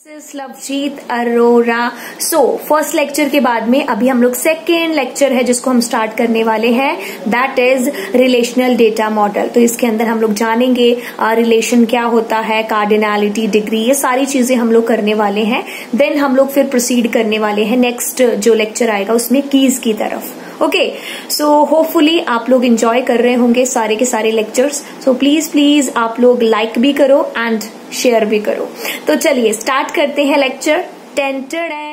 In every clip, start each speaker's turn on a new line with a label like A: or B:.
A: Lovejeet Arora. First lecture के बाद में अभी हम लोग सेकेंड लेक्चर है जिसको हम स्टार्ट करने वाले हैं, that is relational data model. तो इसके अंदर हम लोग जानेंगे रिलेशन क्या होता है, कार्डिनैलिटी, डिग्री, ये सारी चीजें हम लोग करने वाले हैं। देन हम लोग फिर प्रोसीड करने वाले हैं नेक्स्ट जो लेक्चर आएगा उसमें कीज की तरफ। ओके, सो होपफुली आप लोग एंजॉय कर रहे होंगे सारे के सारे लेक्चर्स। सो प्लीज आप लोग लाइक भी करो एंड शेयर भी करो। तो चलिए स्टार्ट करते हैं लेक्चर। टेंटेड है।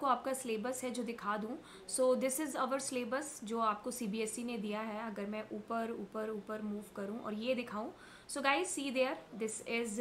A: आपका सिलेबस है जो दिखा दूं। So this is our syllabus जो आपको सीबीएसई ने दिया है। अगर मैं ऊपर ऊपर ऊपर मूव करूं और ये दिखाऊं, so guys see there, this is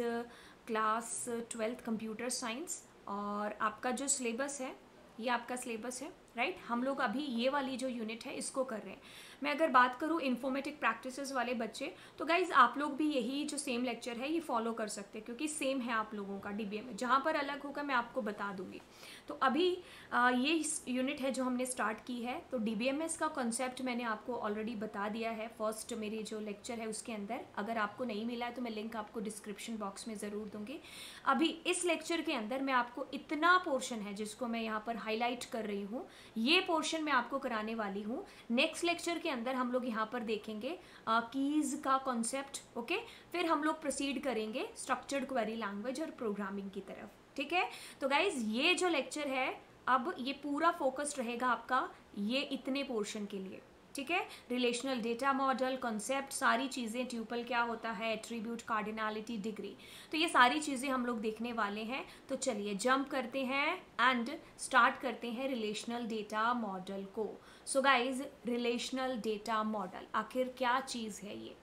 A: class 12th computer science और आपका जो सिलेबस है ये आपका सिलेबस है, राइट। हम लोग अभी ये वाली जो यूनिट है इसको कर रहे हैं। मैं अगर बात करूँ इन्फॉर्मेटिक प्रैक्टिसेस वाले बच्चे, तो गाइज आप लोग भी यही जो सेम लेक्चर है ये फॉलो कर सकते हैं क्योंकि सेम है आप लोगों का डीबीएम में। जहाँ पर अलग होगा मैं आपको बता दूंगी। तो अभी ये यूनिट है जो हमने स्टार्ट की है। तो डीबीएमएस का कॉन्सेप्ट मैंने आपको ऑलरेडी बता दिया है फर्स्ट मेरी जो लेक्चर है उसके अंदर। अगर आपको नहीं मिला है तो मैं लिंक आपको डिस्क्रिप्शन बॉक्स में ज़रूर दूंगी। अभी इस लेक्चर के अंदर मैं आपको इतना पोर्शन है जिसको मैं यहाँ पर हाईलाइट कर रही हूँ, ये पोर्शन मैं आपको कराने वाली हूँ। नेक्स्ट लेक्चर के अंदर हम लोग यहाँ पर देखेंगे कीज का कॉन्सेप्ट, ओके। फिर हम लोग प्रोसीड करेंगे स्ट्रक्चर्ड क्वेरी लैंग्वेज और प्रोग्रामिंग की तरफ, ठीक है। तो गाइज ये जो लेक्चर है अब ये पूरा फोकस्ड रहेगा आपका ये इतने पोर्शन के लिए, ठीक है। रिलेशनल डेटा मॉडल, कॉन्सेप्ट, सारी चीज़ें, ट्यूपल क्या होता है, एट्रीब्यूट, कार्डिनैलिटी, डिग्री, तो ये सारी चीज़ें हम लोग देखने वाले हैं। तो चलिए जंप करते हैं एंड स्टार्ट करते हैं रिलेशनल डेटा मॉडल को। So guys relational data model आखिर क्या चीज़ है? ये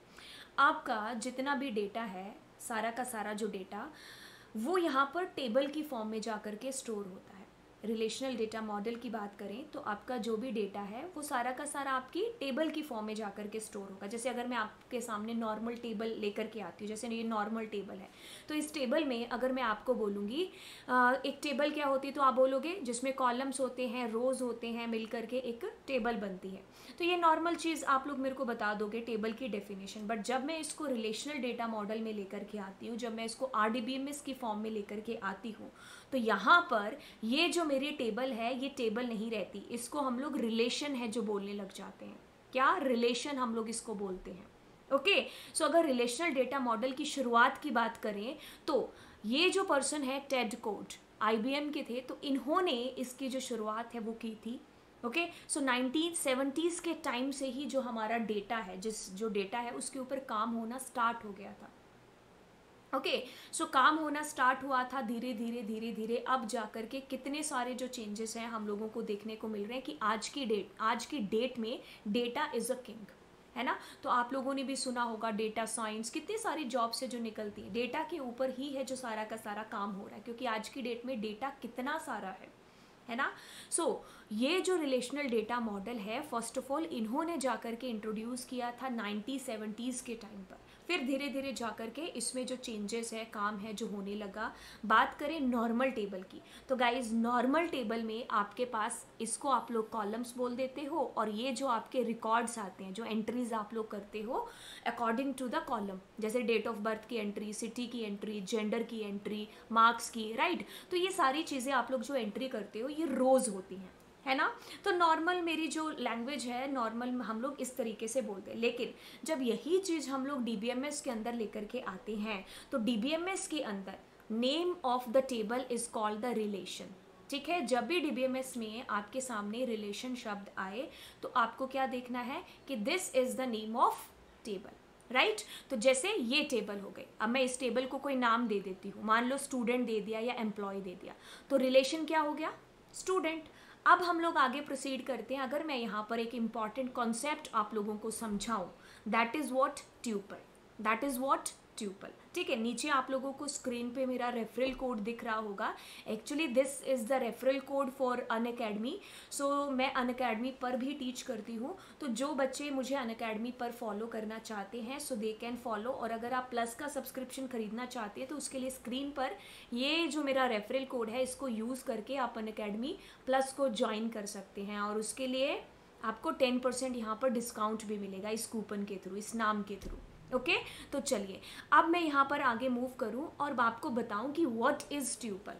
A: आपका जितना भी डेटा है, सारा का सारा जो डेटा वो यहाँ पर टेबल की फॉर्म में जा करके स्टोर होता है। रिलेशनल डेटा मॉडल की बात करें तो आपका जो भी डेटा है वो सारा का सारा आपकी टेबल की फॉर्म में जा करके स्टोर होगा। जैसे अगर मैं आपके सामने नॉर्मल टेबल लेकर के आती हूँ, जैसे ये नॉर्मल टेबल है, तो इस टेबल में अगर मैं आपको बोलूँगी एक टेबल क्या होती है तो आप बोलोगे जिसमें कॉलम्स होते हैं, रोज होते हैं, मिल करके एक टेबल बनती है। तो ये नॉर्मल चीज़ आप लोग मेरे को बता दोगे टेबल की डेफिनेशन। बट जब मैं इसको रिलेशनल डेटा मॉडल में लेकर के आती हूँ, जब मैं इसको आरडीबीएमएस की फॉर्म में लेकर के आती हूँ, तो यहाँ पर ये जो मेरी टेबल है ये टेबल नहीं रहती, इसको हम लोग रिलेशन है जो बोलने लग जाते हैं। क्या? रिलेशन हम लोग इसको बोलते हैं, ओके। सो अगर रिलेशनल डेटा मॉडल की शुरुआत की बात करें तो ये जो पर्सन है टेड कोड आईबीएम के थे, तो इन्होंने इसकी जो शुरुआत है वो की थी, ओके। सो 1970s के टाइम से ही जो हमारा डेटा है, जो डेटा है उसके ऊपर काम होना स्टार्ट हो गया था, ओके। सो काम होना स्टार्ट हुआ था धीरे धीरे धीरे धीरे। अब जाकर के कितने सारे जो चेंजेस हैं हम लोगों को देखने को मिल रहे हैं कि आज की डेट में डेटा इज अ किंग, है ना। तो आप लोगों ने भी सुना होगा डेटा साइंस, कितनी सारी जॉब्स है जो निकलती है डेटा के ऊपर ही है, जो सारा का सारा काम हो रहा है क्योंकि आज की डेट में डेटा कितना सारा है ना। सो ये जो रिलेशनल डेटा मॉडल है फर्स्ट ऑफ ऑल इन्होंने जाकर के इंट्रोड्यूस किया था 1970s के टाइम पर। फिर धीरे धीरे जाकर के इसमें जो चेंजेस है, काम है जो होने लगा। बात करें नॉर्मल टेबल की, तो गाइज नॉर्मल टेबल में आपके पास इसको आप लोग कॉलम्स बोल देते हो और ये जो आपके रिकॉर्ड्स आते हैं, जो एंट्रीज आप लोग करते हो अकॉर्डिंग टू द कॉलम, जैसे डेट ऑफ बर्थ की एंट्री, सिटी की एंट्री, जेंडर की एंट्री, मार्क्स की, राइट। तो ये सारी चीज़ें आप लोग जो एंट्री करते हो ये रोज होती हैं, है ना। तो नॉर्मल मेरी जो लैंग्वेज है नॉर्मल हम लोग इस तरीके से बोलते हैं। लेकिन जब यही चीज़ हम लोग डीबीएमएस के अंदर लेकर के आते हैं तो डीबीएमएस के अंदर name of the table is called the relation, ठीक है। जब भी डीबीएमएस में आपके सामने रिलेशन शब्द आए तो आपको क्या देखना है कि this is the name of table, right. तो जैसे ये टेबल हो गई, अब मैं इस टेबल को कोई नाम दे देती हूँ, मान लो स्टूडेंट दे दिया या एम्प्लॉय दे दिया, तो रिलेशन क्या हो गया? स्टूडेंट। अब हम लोग आगे प्रोसीड करते हैं। अगर मैं यहाँ पर एक इंपॉर्टेंट कॉन्सेप्ट आप लोगों को समझाऊं, that is what tuple, that is what tuple. ठीक है, नीचे आप लोगों को स्क्रीन पे मेरा रेफरल कोड दिख रहा होगा। Actually this is the referral code for Unacademy. So मैं अनअकैडमी पर भी टीच करती हूँ, तो जो बच्चे मुझे अनअकैडमी पर फॉलो करना चाहते हैं सो दे कैन फॉलो। और अगर आप प्लस का सब्सक्रिप्शन खरीदना चाहते हैं तो उसके लिए स्क्रीन पर ये जो मेरा रेफरल कोड है इसको यूज़ करके आप अनअकैडमी प्लस को ज्वाइन कर सकते हैं, और उसके लिए आपको 10% यहाँ पर डिस्काउंट भी मिलेगा इस कूपन के थ्रू, इस नाम के थ्रू। ओके तो चलिए अब मैं यहाँ पर आगे मूव करूँ और आपको बताऊँ कि व्हाट इज़ ट्यूपल।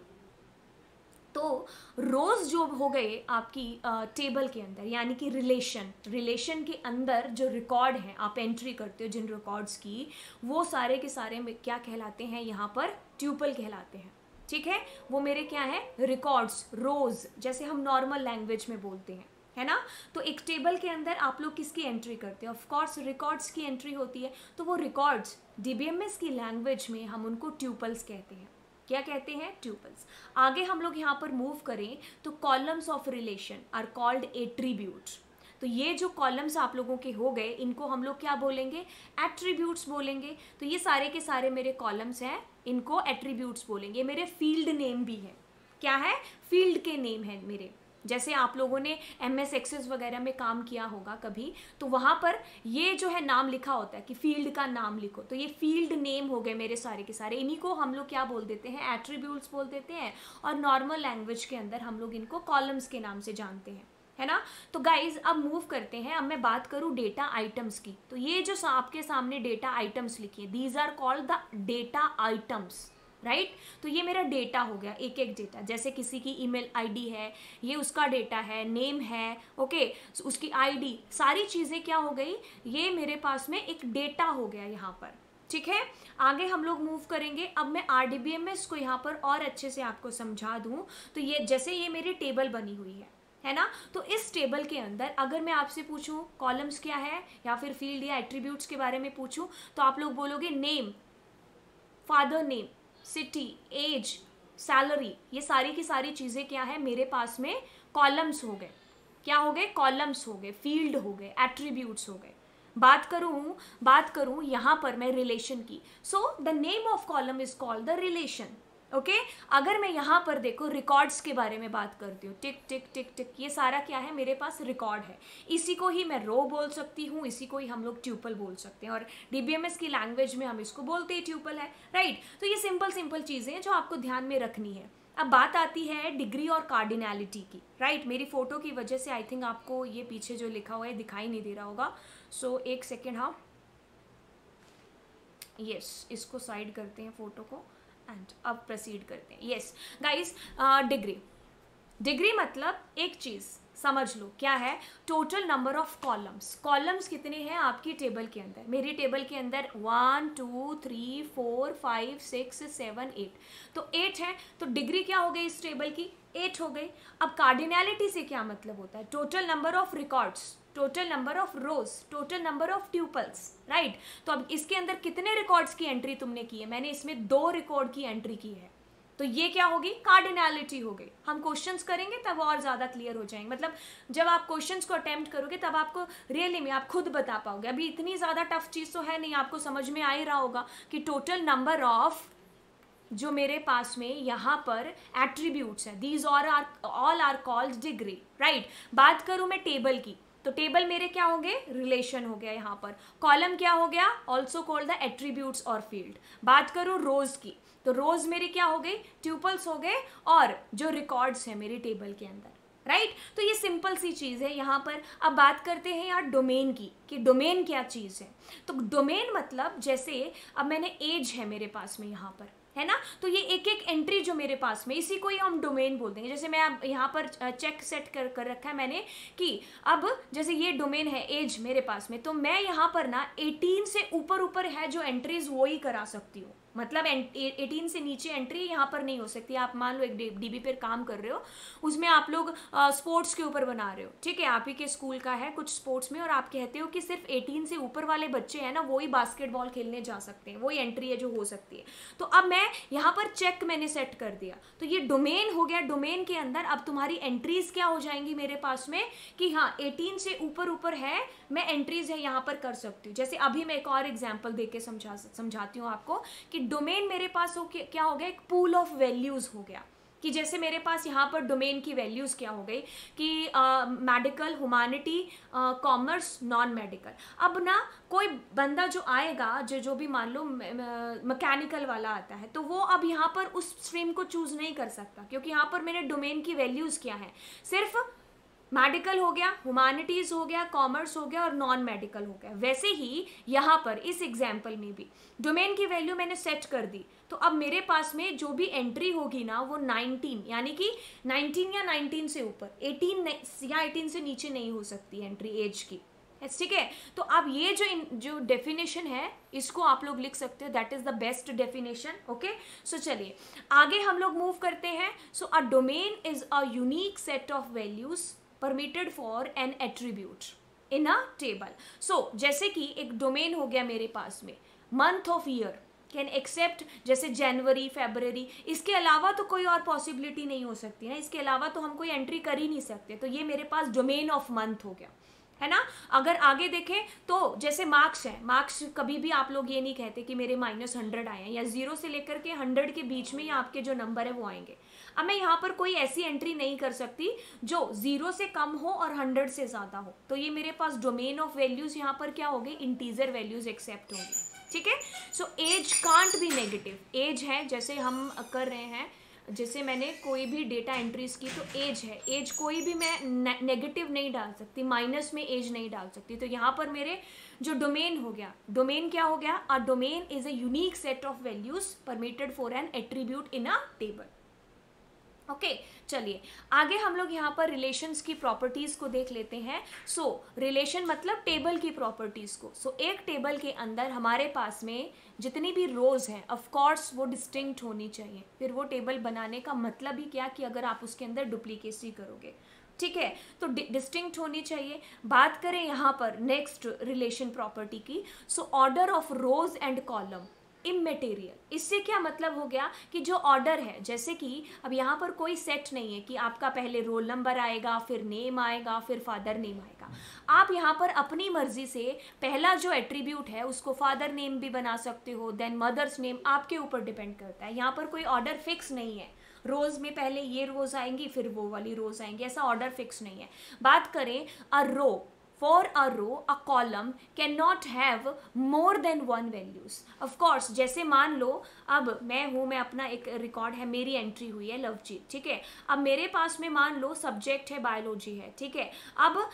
A: तो रोज जो हो गए आपकी टेबल के अंदर, यानी कि रिलेशन के अंदर जो रिकॉर्ड हैं आप एंट्री करते हो जिन रिकॉर्ड्स की, वो सारे के सारे में क्या कहलाते हैं, यहाँ पर ट्यूपल कहलाते हैं। ठीक है, वो मेरे क्या है, रिकॉर्ड्स, रोज, जैसे हम नॉर्मल लैंग्वेज में बोलते हैं, है ना। तो एक टेबल के अंदर आप लोग किसकी एंट्री करते हैं, ऑफ कोर्स रिकॉर्ड्स की एंट्री होती है। तो वो रिकॉर्ड्स डीबीएमएस की लैंग्वेज में हम उनको ट्यूपल्स कहते हैं। क्या कहते हैं, ट्यूपल्स। आगे हम लोग यहाँ पर मूव करें तो columns of relation are called attributes. तो ये जो कॉलम्स आप लोगों के हो गए इनको हम लोग क्या बोलेंगे, एट्रीब्यूट्स बोलेंगे। तो ये सारे के सारे मेरे कॉलम्स हैं, इनको एट्रीब्यूट्स बोलेंगे। मेरे फील्ड नेम भी हैं, क्या है, फील्ड के नेम हैं मेरे। जैसे आप लोगों ने MS एक्सेस वगैरह में काम किया होगा कभी, तो वहाँ पर ये जो है नाम लिखा होता है कि फील्ड का नाम लिखो, तो ये फील्ड नेम हो गए मेरे सारे के सारे। इन्हीं को हम लोग क्या बोल देते हैं, एट्रीब्यूट्स बोल देते हैं, और नॉर्मल लैंग्वेज के अंदर हम लोग इनको कॉलम्स के नाम से जानते हैं, है ना। तो गाइज अब मूव करते हैं, अब मैं बात करूँ डेटा आइटम्स की। तो ये जो आपके सामने डेटा आइटम्स लिखिए, these are called the data items, right. तो ये मेरा डेटा हो गया, एक एक डेटा। जैसे किसी की ईमेल आईडी है, ये उसका डेटा है, नेम है, ओके, उसकी आईडी, सारी चीज़ें क्या हो गई, ये मेरे पास में एक डेटा हो गया यहाँ पर। ठीक है, आगे हम लोग मूव करेंगे। अब मैं RDBMS को यहाँ पर और अच्छे से आपको समझा दूँ। तो ये जैसे ये मेरी टेबल बनी हुई है ना। तो इस टेबल के अंदर अगर मैं आपसे पूछूं कॉलम्स क्या है या फिर फील्ड या एट्रीब्यूट्स के बारे में पूछूं, तो आप लोग बोलोगे name, father name, city, age, salary, ये सारी की सारी चीज़ें क्या है मेरे पास में, कॉलम्स हो गए। क्या हो गए, कॉलम्स हो गए, फील्ड हो गए, एट्रीब्यूट्स हो गए। बात करूं यहाँ पर मैं रिलेशन की। So the name of column is called the relation. Okay, अगर मैं यहाँ पर देखो रिकॉर्ड्स के बारे में बात करती हूँ, टिक टिक टिक टिक, ये सारा क्या है, मेरे पास रिकॉर्ड है। इसी को ही मैं रो बोल सकती हूँ, इसी को ही हम लोग ट्यूपल बोल सकते हैं, और डीबीएमएस की लैंग्वेज में हम इसको बोलते ही ट्यूपल है, राइट। तो ये सिंपल चीज़ें हैं जो आपको ध्यान में रखनी है। अब बात आती है डिग्री और कार्डिनैलिटी की, राइट। मेरी फोटो की वजह से आई थिंक आपको ये पीछे जो लिखा हुआ है दिखाई नहीं दे रहा होगा। सो एक सेकेंड, हाँ, यस, इसको साइड करते हैं फोटो को, एंड अब प्रोसीड करते हैं। यस गाइस, डिग्री मतलब एक चीज़ समझ लो क्या है, total number of columns. Columns कितने हैं आपकी टेबल के अंदर, मेरी टेबल के अंदर 1 2 3 4 5 6 7 8, तो 8 है। तो डिग्री क्या हो गई इस टेबल की, 8 हो गई। अब कार्डिनैलिटी से क्या मतलब होता है, total number of records, total number of rose, total number of tuples, right. तो अब इसके अंदर कितने रिकॉर्ड्स की एंट्री तुमने की है, मैंने इसमें 2 रिकॉर्ड की एंट्री की है, तो ये क्या होगी, कार्डिनैलिटी हो गई। हम क्वेश्चंस करेंगे तब और ज़्यादा क्लियर हो जाएंगे, मतलब जब आप क्वेश्चंस को अटेम्प्ट करोगे तब आपको रियली में आप खुद बता पाओगे। अभी इतनी ज़्यादा टफ चीज़ तो है नहीं, आपको समझ में आ ही रहा होगा कि टोटल नंबर ऑफ जो मेरे पास में यहाँ पर एट्रीब्यूट्स हैं, these all are called degree, right. बात करूँ मैं टेबल की, तो टेबल मेरे क्या हो गए, रिलेशन हो गया यहाँ पर। कॉलम क्या हो गया, ऑल्सो कॉल्ड द एट्रीब्यूट्स और फील्ड। बात करूँ रोज की, तो रोज मेरी क्या हो गई, ट्यूपल्स हो गए, और जो रिकॉर्ड्स हैं मेरी टेबल के अंदर, राइट। तो ये सिंपल सी चीज़ है यहाँ पर। अब बात करते हैं यार डोमेन की, कि डोमेन क्या चीज़ है। तो डोमेन मतलब जैसे अब मैंने एज है मेरे पास में यहाँ पर, है ना, तो ये एक एक एंट्री जो मेरे पास में, इसी को ही हम डोमेन बोल देंगे। जैसे मैं अब यहाँ पर चेक सेट कर रखा है मैंने कि अब जैसे ये डोमेन है एज मेरे पास में, तो मैं यहाँ पर ना 18 से ऊपर है जो एंट्रीज वो ही करा सकती हूँ, मतलब 18 से नीचे एंट्री यहाँ पर नहीं हो सकती। आप मान लो एक डीबी पर काम कर रहे हो, उसमें आप लोग स्पोर्ट्स के ऊपर बना रहे हो, ठीक है, आप ही के स्कूल का है कुछ स्पोर्ट्स में, और आप कहते हो कि सिर्फ 18 से ऊपर वाले बच्चे हैं ना वही बास्केटबॉल खेलने जा सकते हैं, वही एंट्री है जो हो सकती है। तो अब मैं यहाँ पर चेक मैंने सेट कर दिया, तो ये डोमेन हो गया। डोमेन के अंदर अब तुम्हारी एंट्रीज क्या हो जाएंगी मेरे पास में कि हाँ 18 से ऊपर है, मैं एंट्रीज है यहाँ पर कर सकती हूँ। जैसे अभी मैं एक और एग्जांपल देके समझाती हूँ आपको कि डोमेन मेरे पास हो क्या हो गया, एक पूल ऑफ वैल्यूज हो गया। कि जैसे मेरे पास यहाँ पर डोमेन की वैल्यूज क्या हो गई कि medical, humanity, commerce, non medical. अब ना कोई बंदा जो आएगा जो भी मान लो मैकेनिकल वाला आता है, तो वो अब यहाँ पर उस स्ट्रीम को चूज नहीं कर सकता, क्योंकि यहाँ पर मेरे डोमेन की वैल्यूज क्या है, सिर्फ मेडिकल हो गया, ह्यूमैनिटीज हो गया, कॉमर्स हो गया और नॉन मेडिकल हो गया। वैसे ही यहाँ पर इस एग्जाम्पल में भी डोमेन की वैल्यू मैंने सेट कर दी, तो अब मेरे पास में जो भी एंट्री होगी ना वो 19, यानी कि 19 या 19 से ऊपर, 18 या 18 से नीचे नहीं हो सकती एंट्री एज की, ठीक है। तो अब ये जो डेफिनेशन है इसको आप लोग लिख सकते हो, that is the best definition. Okay, so चलिए आगे हम लोग मूव करते हैं। So a domain is a unique set of values permitted for an attribute in a table. So जैसे कि एक डोमेन हो गया मेरे पास में, month of year can accept, जैसे जनवरी, फरवरी, इसके अलावा तो कोई और पॉसिबिलिटी नहीं हो सकती ना, इसके अलावा तो हम कोई एंट्री कर ही नहीं सकते। तो ये मेरे पास डोमेन ऑफ मंथ हो गया, है ना। अगर आगे देखें तो जैसे मार्क्स है, मार्क्स कभी भी आप लोग ये नहीं कहते कि मेरे -100 आए हैं, या 0 से लेकर के 100 के बीच में या आपके जो नंबर है वो आएंगे। अब मैं यहाँ पर कोई ऐसी एंट्री नहीं कर सकती जो 0 से कम हो और 100 से ज़्यादा हो। तो ये मेरे पास डोमेन ऑफ वैल्यूज यहाँ पर क्या हो गई, इंटीजर वैल्यूज एक्सेप्ट होंगी, ठीक है। So age can't be negative. Age है जैसे हम कर रहे हैं, जैसे मैंने कोई भी डेटा एंट्रीज की, तो एज है, एज कोई भी मैं नेगेटिव नहीं डाल सकती, माइनस में एज नहीं डाल सकती। तो यहाँ पर मेरे जो डोमेन हो गया, डोमेन क्या हो गया, अ domain is a unique set of values permitted for an attribute in a table. Okay, चलिए आगे हम लोग यहाँ पर रिलेशंस की प्रॉपर्टीज को देख लेते हैं। सो रिलेशन मतलब टेबल की प्रॉपर्टीज को। सो एक टेबल के अंदर हमारे पास में जितनी भी रोज हैं, ऑफ कोर्स वो डिस्टिंक्ट होनी चाहिए। फिर वो टेबल बनाने का मतलब ही क्या कि अगर आप उसके अंदर डुप्लीकेसी करोगे, ठीक है, तो डिस्टिंक्ट होनी चाहिए। बात करें यहाँ पर नेक्स्ट रिलेशन प्रॉपर्टी की, so order of rose and column immaterial. इससे क्या मतलब हो गया कि जो ऑर्डर है, जैसे कि अब यहाँ पर कोई सेट नहीं है कि आपका पहले रोल नंबर आएगा, फिर नेम आएगा, फिर फादर नेम आएगा। आप यहाँ पर अपनी मर्जी से पहला जो एट्रीब्यूट है उसको फादर नेम भी बना सकते हो, देन मदर्स नेम, आपके ऊपर डिपेंड करता है। यहाँ पर कोई ऑर्डर फिक्स नहीं है, रोज में पहले ये रोज आएंगी फिर वो वाली रोज आएंगी, ऐसा ऑर्डर फिक्स नहीं है। बात करें अ रो, for a row a column cannot have more than one values. of course जैसे मान लो अब मैं अपना एक रिकॉर्ड है, मेरी एंट्री हुई है लवजीत, ठीक है। अब मेरे पास में मान लो सब्जेक्ट है बायोलॉजी है, ठीक है। अब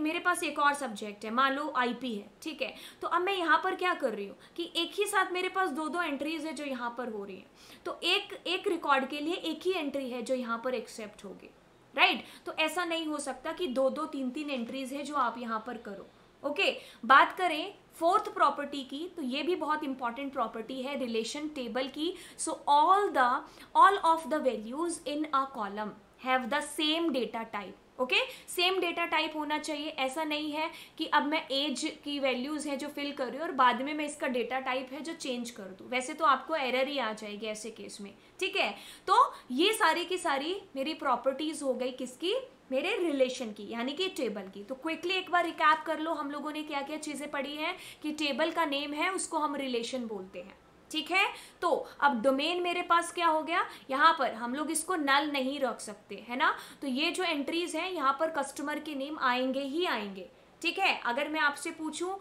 A: मेरे पास एक और सब्जेक्ट है, मान लो आईपी है, ठीक है। तो अब मैं यहाँ पर क्या कर रही हूँ कि एक ही साथ मेरे पास दो एंट्रीज है जो यहाँ पर हो रही है। तो एक रिकॉर्ड के लिए एक ही एंट्री है जो यहाँ पर एक्सेप्ट होगी, राइट। तो ऐसा नहीं हो सकता कि दो तीन एंट्रीज है जो आप यहाँ पर करो। ओके, बात करें फोर्थ प्रॉपर्टी की, तो ये भी बहुत इंपॉर्टेंट प्रॉपर्टी है रिलेशन टेबल की। So all of the values in a column have the same data type. Okay, same data type होना चाहिए। ऐसा नहीं है कि अब मैं एज की वैल्यूज है जो फिल कर रही हूँ और बाद में मैं इसका डेटा टाइप है जो चेंज कर दूँ, वैसे तो आपको एरर ही आ जाएगी ऐसे केस में, ठीक है। तो ये सारी की सारी मेरी प्रॉपर्टीज हो गई किसकी, मेरे रिलेशन की, यानी कि टेबल की। तो क्विकली एक बार रिकैप कर लो हम लोगों ने क्या क्या चीजें पढ़ी हैं कि टेबल का नेम है उसको हम रिलेशन बोलते हैं, ठीक है। तो अब डोमेन मेरे पास क्या हो गया, यहाँ पर हम लोग इसको नल नहीं रख सकते, है ना। तो ये जो एंट्रीज हैं यहाँ पर कस्टमर के नेम आएंगे ही आएंगे, ठीक है। अगर मैं आपसे पूछूं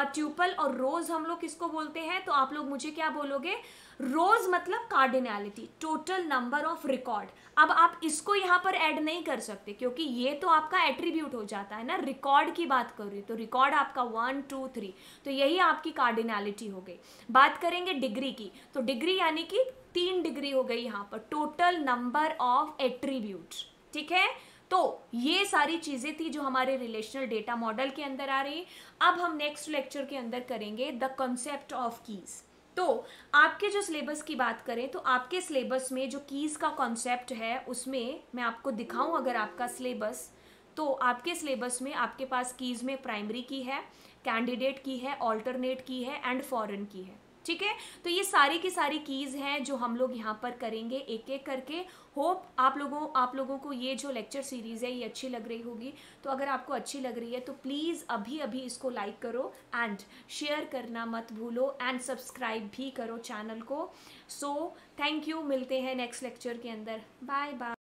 A: ट्यूपल और रोज हम लोग किसको बोलते हैं, तो आप लोग मुझे क्या बोलोगे, रोज मतलब cardinality, total number of record. अब आप इसको यहाँ पर ऐड नहीं कर सकते क्योंकि ये तो आपका एट्रीब्यूट हो जाता है ना, रिकॉर्ड की बात कर रही हूँ तो रिकॉर्ड आपका 1 2 3, तो यही आपकी कार्डिनैलिटी हो गई। बात करेंगे डिग्री की, तो डिग्री यानी कि 3 डिग्री हो गई यहाँ पर, टोटल नंबर ऑफ एट्रीब्यूट, ठीक है। तो ये सारी चीजें थी जो हमारे रिलेशनल डेटा मॉडल के अंदर आ रही। अब हम नेक्स्ट लेक्चर के अंदर करेंगे द कॉन्सेप्ट ऑफ कीज। तो आपके जो सिलेबस की बात करें तो आपके सिलेबस में जो कीज़ का कॉन्सेप्ट है उसमें मैं आपको दिखाऊं अगर आपका सिलेबस, तो आपके सिलेबस में आपके पास कीज़ में प्राइमरी की है, कैंडिडेट की है, ऑल्टरनेट की है एंड फॉरेन की है। ठीक है, तो ये सारी की सारी कीज़ हैं जो हम लोग यहाँ पर करेंगे एक एक करके। होप आप लोगों को ये जो लेक्चर सीरीज़ है ये अच्छी लग रही होगी। तो अगर आपको अच्छी लग रही है तो प्लीज़ अभी अभी इसको लाइक करो एंड शेयर करना मत भूलो एंड सब्सक्राइब भी करो चैनल को। सो थैंक यू, मिलते हैं नेक्स्ट लेक्चर के अंदर। Bye bye.